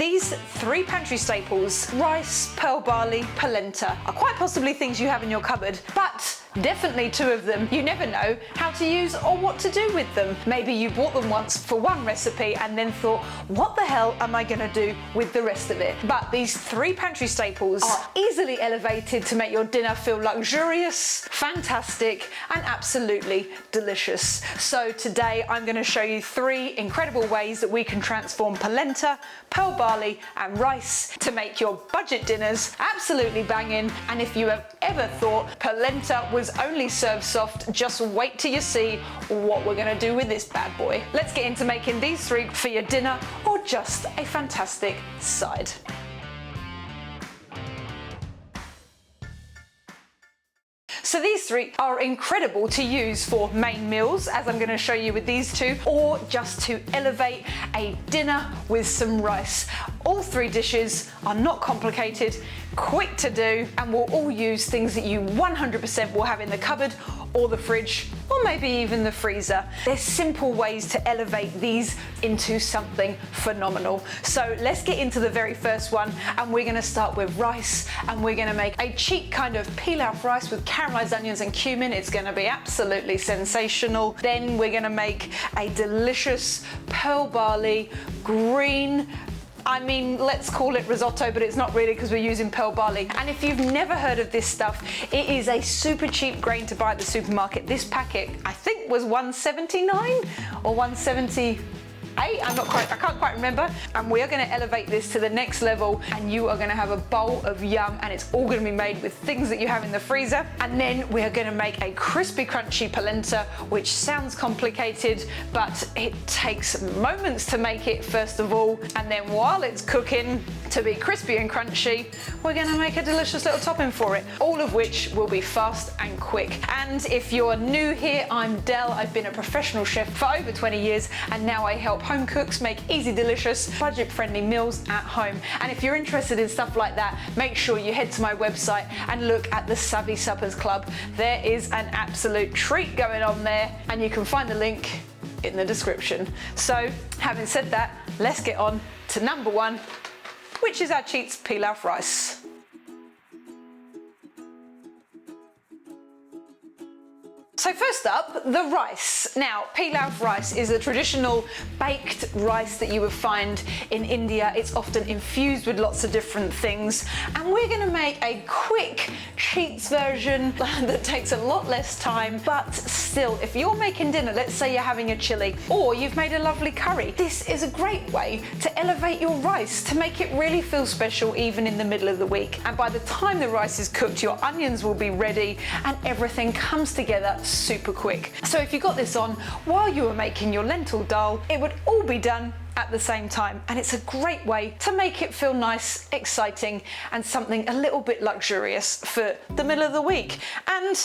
These three pantry staples, rice, pearl barley, polenta, are quite possibly things you have in your cupboard, but definitely two of them you never know how to use or what to do with them. Maybe you bought them once for one recipe and then thought, what the hell am I gonna do with the rest of it? But these three pantry staples are easily elevated to make your dinner feel luxurious, fantastic, and absolutely delicious. So today I'm gonna show you three incredible ways that we can transform polenta, pearl barley, and rice to make your budget dinners absolutely banging. And if you have ever thought polenta was only served soft, just wait till you see what we're gonna do with this bad boy. Let's get into making these three for your dinner or just a fantastic side. So these three are incredible to use for main meals, as I'm going to show you with these two, or just to elevate a dinner with some rice. All three dishes are not complicated, quick to do, and will all use things that you 100% will have in the cupboard or the fridge, or maybe even the freezer. There's simple ways to elevate these into something phenomenal. So let's get into the very first one, and we're gonna start with rice, and we're gonna make a cheap kind of pilaf rice with caramelized onions and cumin. It's gonna be absolutely sensational. Then we're gonna make a delicious pearl barley green, let's call it risotto, but it's not really because we're using pearl barley. And if you've never heard of this stuff, it is a super cheap grain to buy at the supermarket. This packet, I think, was $1.79 or $1.78. I can't quite remember. And we are going to elevate this to the next level, and you are going to have a bowl of yum, and it's all going to be made with things that you have in the freezer. And then we are going to make a crispy, crunchy polenta, which sounds complicated, but it takes moments to make it first of all. And then while it's cooking to be crispy and crunchy, we're going to make a delicious little topping for it, all of which will be fast and quick. And if you're new here, I'm Del. I've been a professional chef for over 20 years, and now I help home cooks make easy, delicious, budget-friendly meals at home. And if you're interested in stuff like that, make sure you head to my website and look at the Savvy Suppers Club. There is an absolute treat going on there, and you can find the link in the description. So, having said that, let's get on to number one, which is our Cheats Pilaf rice. So first up, the rice. Now, pilaf rice is a traditional baked rice that you would find in India. It's often infused with lots of different things. And we're gonna make a quick cheats version that takes a lot less time, but still, if you're making dinner, let's say you're having a chili, or you've made a lovely curry, this is a great way to elevate your rice, to make it really feel special even in the middle of the week. And by the time the rice is cooked, your onions will be ready, and everything comes together super quick. So if you got this on while you were making your lentil dal, it would all be done at the same time, and it's a great way to make it feel nice, exciting, and something a little bit luxurious for the middle of the week. And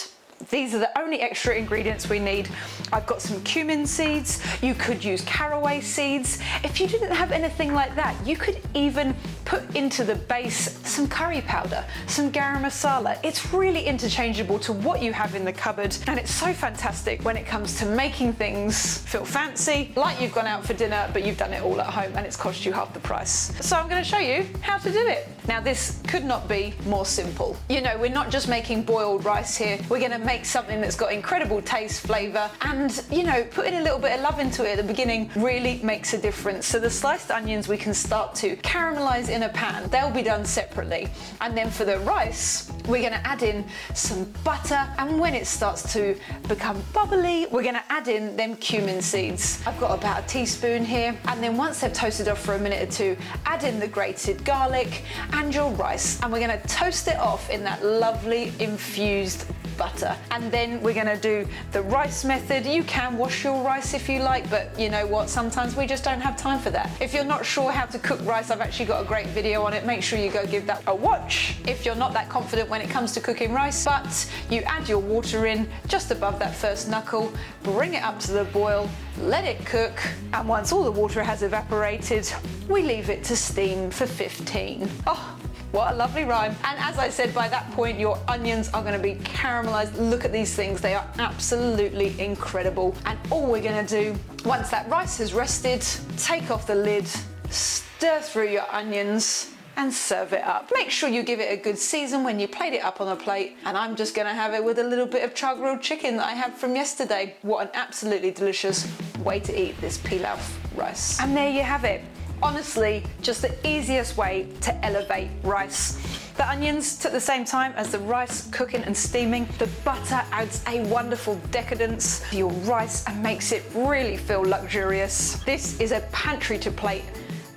these are the only extra ingredients we need. I've got some cumin seeds. You could use caraway seeds. If you didn't have anything like that, you could even put into the base some curry powder, some garam masala. It's really interchangeable to what you have in the cupboard, and it's so fantastic when it comes to making things feel fancy, like you've gone out for dinner, but you've done it all at home and it's cost you half the price. So I'm going to show you how to do it. Now, this could not be more simple. You know, we're not just making boiled rice here. We're going to make something that's got incredible taste, flavor, and you know, putting a little bit of love into it at the beginning really makes a difference. So the sliced onions we can start to caramelize in a pan. They'll be done separately. And then for the rice, we're going to add in some butter, and when it starts to become bubbly, we're going to add in them cumin seeds. I've got about a teaspoon here, and then once they've toasted off for a minute or two, add in the grated garlic and your rice, and we're going to toast it off in that lovely infused butter. And then we're going to do the rice method. You can wash your rice if you like, but you know what, sometimes we just don't have time for that. If you're not sure how to cook rice, I've actually got a great video on it. Make sure you go give that a watch if you're not that confident when it comes to cooking rice. But you add your water in just above that first knuckle, bring it up to the boil, let it cook, and once all the water has evaporated, we leave it to steam for 15. Oh, what a lovely rhyme. And as I said, by that point, your onions are gonna be caramelized. Look at these things, they are absolutely incredible. And all we're gonna do, once that rice has rested, take off the lid, stir through your onions, and serve it up. Make sure you give it a good season when you plate it up on a plate, and I'm just gonna have it with a little bit of char-grilled chicken that I had from yesterday. What an absolutely delicious way to eat this pilaf rice. And there you have it. Honestly, just the easiest way to elevate rice. The onions took the same time as the rice cooking and steaming. The butter adds a wonderful decadence to your rice and makes it really feel luxurious. This is a pantry to plate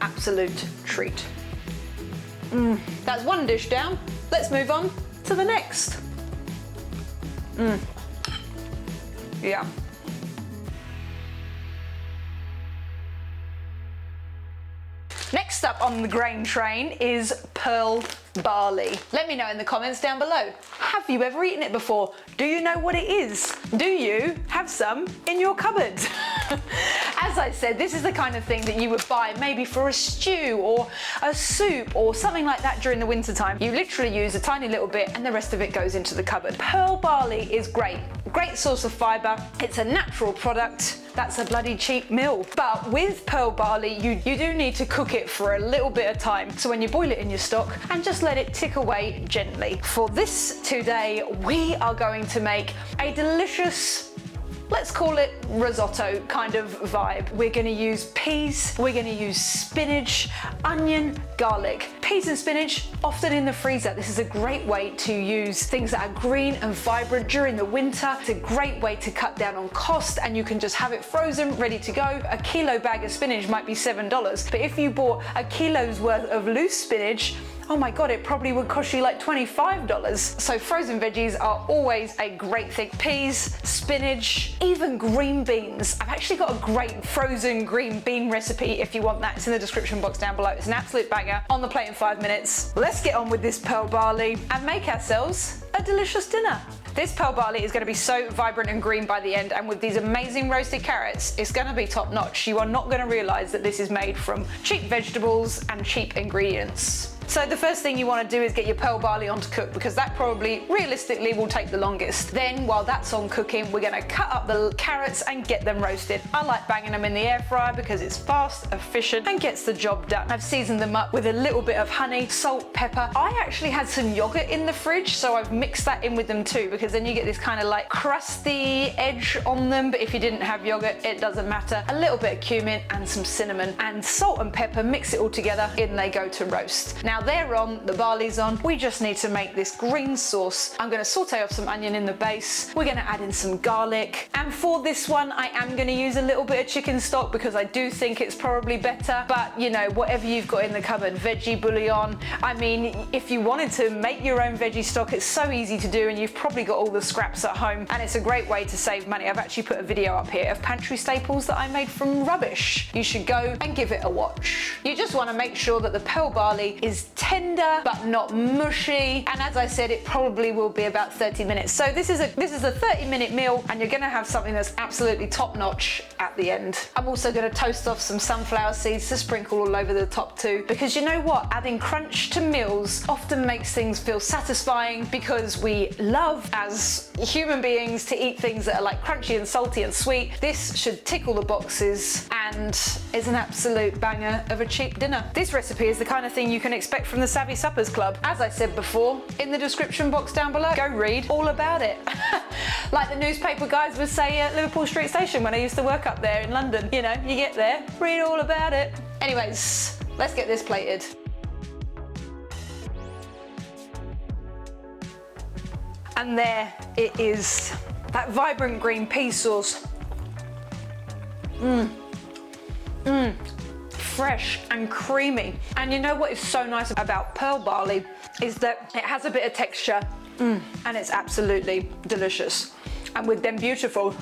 absolute treat. That's one dish down. Let's move on to the next. Yeah. Next up on the grain train is Pearl Barley. Let me know in the comments down below. Have you ever eaten it before? Do you know what it is? Do you have some in your cupboard? As I said, this is the kind of thing that you would buy maybe for a stew or a soup or something like that during the winter time. You literally use a tiny little bit and the rest of it goes into the cupboard. Pearl Barley is great. Great source of fibre. It's a natural product. That's a bloody cheap meal. But with Pearl Barley, you do need to cook it for a little bit of time. So when you boil it in your stock and just let it tick away gently. For this today, we are going to make a delicious, let's call it risotto kind of vibe. We're gonna use peas, we're gonna use spinach, onion, garlic. Peas and spinach, often in the freezer. This is a great way to use things that are green and vibrant during the winter. It's a great way to cut down on cost, and you can just have it frozen, ready to go. A kilo bag of spinach might be $7, but if you bought a kilo's worth of loose spinach, oh my God, it probably would cost you like $25. So frozen veggies are always a great thing. Peas, spinach, even green beans. I've actually got a great frozen green bean recipe if you want that. It's in the description box down below. It's an absolute banger. On the plate in 5 minutes. Let's get on with this Pearl Barley and make ourselves a delicious dinner. This Pearl Barley is going to be so vibrant and green by the end, and with these amazing roasted carrots, it's going to be top notch. You are not going to realise that this is made from cheap vegetables and cheap ingredients. So the first thing you want to do is get your Pearl Barley on to cook, because that probably realistically will take the longest. Then while that's on cooking, we're going to cut up the carrots and get them roasted. I like banging them in the air fryer because it's fast, efficient and gets the job done. I've seasoned them up with a little bit of honey, salt, pepper. I actually had some yogurt in the fridge, so I've mixed that in with them too, because then you get this kind of like crusty edge on them. But if you didn't have yogurt, it doesn't matter. A little bit of cumin and some cinnamon and salt and pepper, mix it all together, in they go to roast. Now they're on, the barley's on, we just need to make this green sauce. I'm going to saute off some onion in the base, we're going to add in some garlic, and for this one I am going to use a little bit of chicken stock because I do think it's probably better, but you know, whatever you've got in the cupboard, veggie bouillon. I mean, if you wanted to make your own veggie stock, it's so easy to do, and you've probably got all the scraps at home, and it's a great way to save money. I've actually put a video up here of pantry staples that I made from rubbish. You should go and give it a watch. You just want to make sure that the Pearl Barley is tender but not mushy, and as I said, it probably will be about 30 minutes. So this is a 30-minute meal, and you're going to have something that's absolutely top-notch at the end. I'm also going to toast off some sunflower seeds to sprinkle all over the top too, because you know what, adding crunch to meals often makes things feel satisfying, because we love as human beings to eat things that are like crunchy and salty and sweet. This should tick all the boxes and is an absolute banger of a cheap dinner. This recipe is the kind of thing you can expect from the Savvy Suppers Club. As I said before, in the description box down below, go read all about it. Like the newspaper guys would say at Liverpool Street Station when I used to work up there in London. You know, you get there, read all about it. Anyways, let's get this plated. And there it is, that vibrant green pea sauce. Fresh and creamy. And you know what is so nice about Pearl Barley is that it has a bit of texture, and it's absolutely delicious. And with them beautiful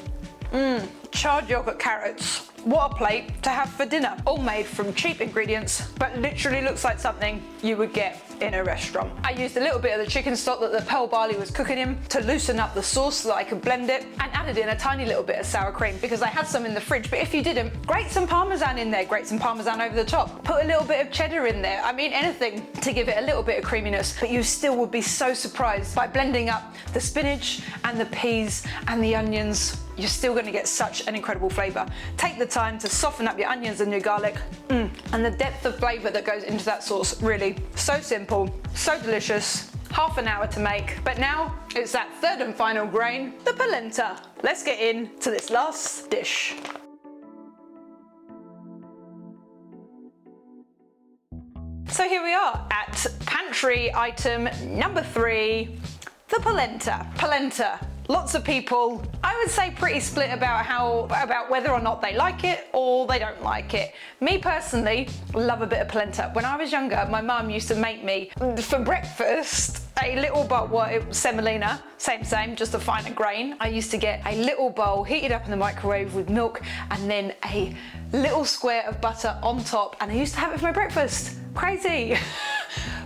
charred yogurt carrots. What a plate to have for dinner. All made from cheap ingredients, but literally looks like something you would get in a restaurant. I used a little bit of the chicken stock that the Pearl Barley was cooking in to loosen up the sauce so that I could blend it, and added in a tiny little bit of sour cream because I had some in the fridge. But if you didn't, grate some Parmesan in there, grate some Parmesan over the top, put a little bit of cheddar in there. I mean, anything to give it a little bit of creaminess, but you still would be so surprised by blending up the spinach and the peas and the onions. you're still gonna get such an incredible flavor. Take the time to soften up your onions and your garlic, and the depth of flavor that goes into that sauce, really so simple, so delicious. Half an hour to make, but now it's that third and final grain, the polenta. Let's get into this last dish. So here we are at pantry item number 3, the polenta. Polenta. Lots of people, I would say, pretty split about whether or not they like it or they don't like it. Me personally, love a bit of polenta. When I was younger, my mum used to make me for breakfast a little bowl, well, it was semolina, same, just a finer grain. I used to get a little bowl heated up in the microwave with milk and then a little square of butter on top, and I used to have it for my breakfast. Crazy.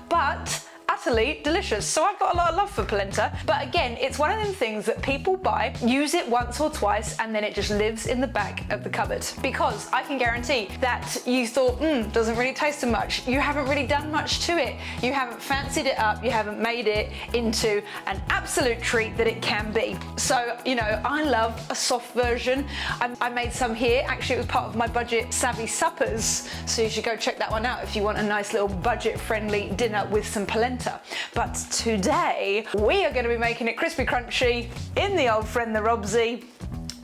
But utterly delicious. So I've got a lot of love for polenta, but again, it's one of them things that people buy, use it once or twice, and then it just lives in the back of the cupboard. Because I can guarantee that you thought, doesn't really taste so much. You haven't really done much to it. You haven't fancied it up. You haven't made it into an absolute treat that it can be. So, you know, I love a soft version. I made some here. Actually, it was part of my budget savvy suppers. So you should go check that one out if you want a nice little budget-friendly dinner with some polenta. But today we are going to be making it crispy crunchy in the old friend the Robsy.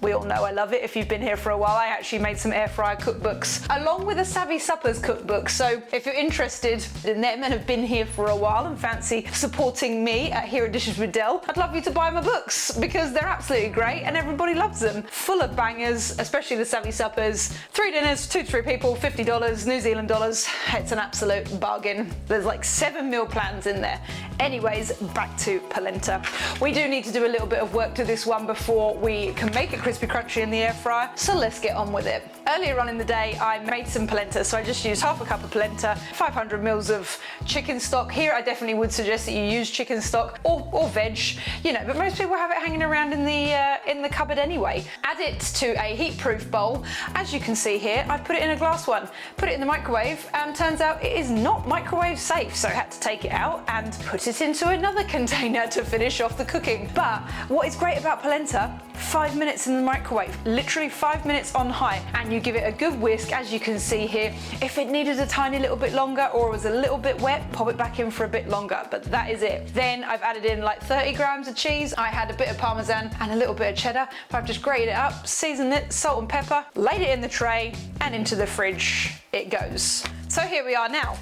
We all know I love it. If you've been here for a while, I actually made some air fryer cookbooks along with a Savvy Suppers cookbook. So if you're interested in them and have been here for a while and fancy supporting me here at Dishes with Del, I'd love you to buy my books because they're absolutely great and everybody loves them. Full of bangers, especially the Savvy Suppers. 3 dinners, 2 to 3 people, $50, New Zealand dollars. It's an absolute bargain. There's like 7 meal plans in there. Anyways, back to polenta. We do need to do a little bit of work to this one before we can make it crispy crunchy in the air fryer, so let's get on with it. Earlier on in the day I made some polenta, so I just used half a cup of polenta, 500 mils of chicken stock. Here I definitely would suggest that you use chicken stock or veg, you know, but most people have it hanging around in the cupboard anyway. Add it to a heat-proof bowl. As you can see here, I put it in a glass one, put it in the microwave, and turns out it is not microwave safe, so I had to take it out and put it into another container to finish off the cooking. But what is great about polenta, 5 minutes in the microwave, literally 5 minutes on high, and you give it a good whisk. As you can see here, if it needed a tiny little bit longer or was a little bit wet, pop it back in for a bit longer, but that is it. Then I've added in like 30 grams of cheese. I had a bit of Parmesan and a little bit of cheddar. I've just grated it up, seasoned it, salt and pepper, laid it in the tray, and into the fridge it goes. So here we are now.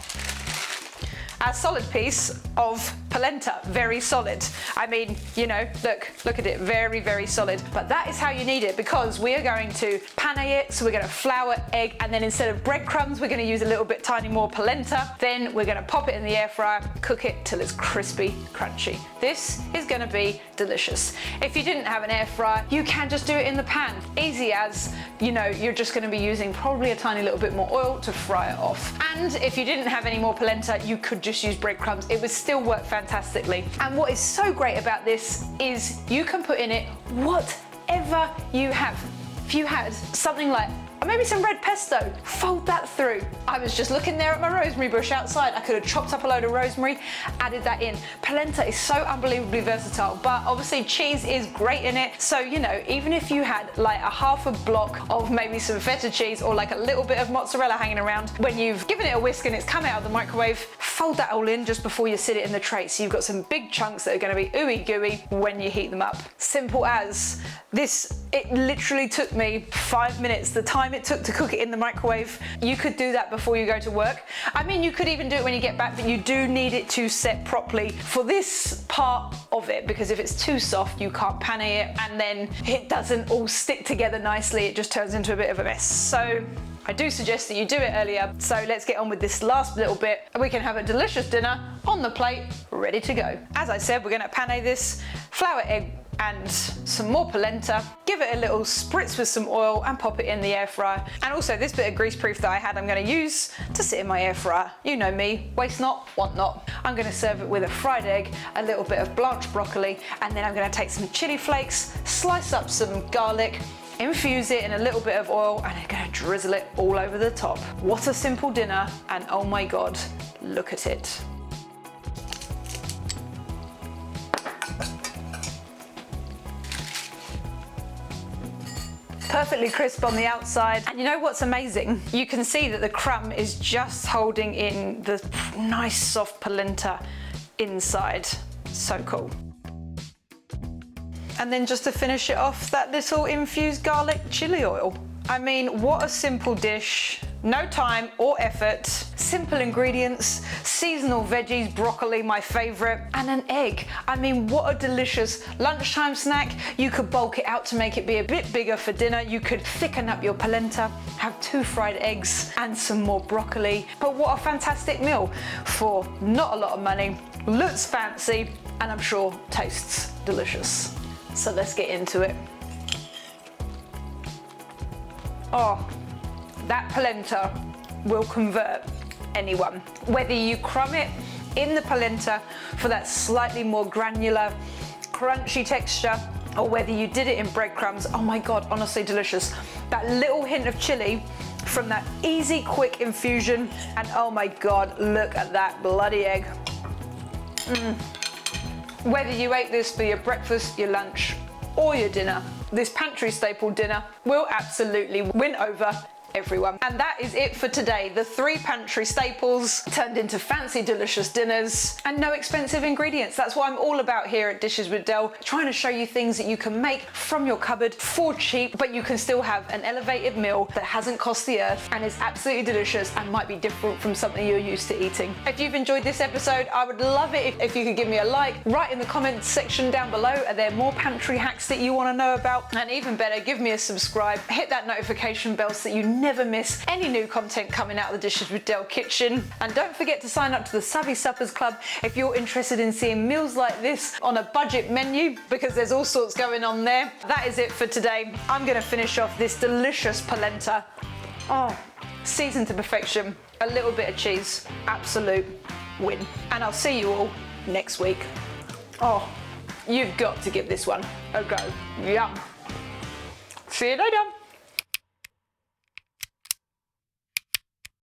A solid piece of polenta, very solid. I mean, you know, look at it, very, very solid. But that is how you need it, because we are going to pane it, so we're gonna flour, egg, and then instead of breadcrumbs, we're gonna use a little bit tiny more polenta. Then we're gonna pop it in the air fryer, cook it till it's crispy, crunchy. This is gonna be delicious. If you didn't have an air fryer, you can just do it in the pan. Easy as, you know, you're just gonna be using probably a tiny little bit more oil to fry it off. And if you didn't have any more polenta, you could just use breadcrumbs. It would still work fantastically. And what is so great about this is you can put in it whatever you have. If you had something like, or maybe some red pesto, fold that through. I was just looking there at my rosemary bush outside. I could have chopped up a load of rosemary, added that in. Polenta is so unbelievably versatile, but obviously cheese is great in it. So, you know, even if you had like a half a block of maybe some feta cheese or like a little bit of mozzarella hanging around, when you've given it a whisk and it's come out of the microwave, fold that all in just before you sit it in the tray. So you've got some big chunks that are gonna be ooey gooey when you heat them up. Simple as. This, it literally took me 5 minutes. The time it took to cook it in the microwave, you could do that before you go to work. I mean, you could even do it when you get back, but you do need it to set properly for this part of it, because if it's too soft, you can't pane it, and then it doesn't all stick together nicely. It just turns into a bit of a mess. So I do suggest that you do it earlier. So let's get on with this last little bit, and we can have a delicious dinner on the plate, ready to go. As I said, we're gonna pane this, flour, egg, and some more polenta, give it a little spritz with some oil and pop it in the air fryer. And also this bit of grease proof that I had, I'm gonna use to sit in my air fryer. You know me, waste not, want not. I'm gonna serve it with a fried egg, a little bit of blanched broccoli, and then I'm gonna take some chili flakes, slice up some garlic, infuse it in a little bit of oil, and I'm gonna drizzle it all over the top. What a simple dinner, and oh my God, look at it. perfectly crisp on the outside. And you know what's amazing? You can see that the crumb is just holding in the nice soft polenta inside. So cool. And then just to finish it off, that little infused garlic chili oil. I mean, what a simple dish. No time or effort, simple ingredients, seasonal veggies, broccoli, my favorite, and an egg. I mean, what a delicious lunchtime snack. You could bulk it out to make it be a bit bigger for dinner. You could thicken up your polenta, have 2 fried eggs and some more broccoli. But what a fantastic meal for not a lot of money, looks fancy, and I'm sure tastes delicious. So let's get into it. Oh, that polenta will convert anyone. Whether you crumb it in the polenta for that slightly more granular, crunchy texture, or whether you did it in breadcrumbs, oh my God, honestly delicious. That little hint of chili from that easy, quick infusion, and oh my God, look at that bloody egg. Whether you ate this for your breakfast, your lunch, or your dinner, this pantry staple dinner will absolutely win over everyone. And that is it for today. The 3 pantry staples turned into fancy, delicious dinners and no expensive ingredients. That's what I'm all about here at Dishes with Del, trying to show you things that you can make from your cupboard for cheap, but you can still have an elevated meal that hasn't cost the earth and is absolutely delicious and might be different from something you're used to eating. If you've enjoyed this episode, I would love it if you could give me a like. Write in the comments section down below, are there more pantry hacks that you want to know about? And even better, give me a subscribe, hit that notification bell so that you never miss any new content coming out of the Dishes with Del kitchen. And don't forget to sign up to the Savvy Suppers Club if you're interested in seeing meals like this on a budget menu, because there's all sorts going on there. That is it for today. I'm going to finish off this delicious polenta. Oh, seasoned to perfection. A little bit of cheese. Absolute win. And I'll see you all next week. Oh, you've got to give this one a go. Yum. See you later.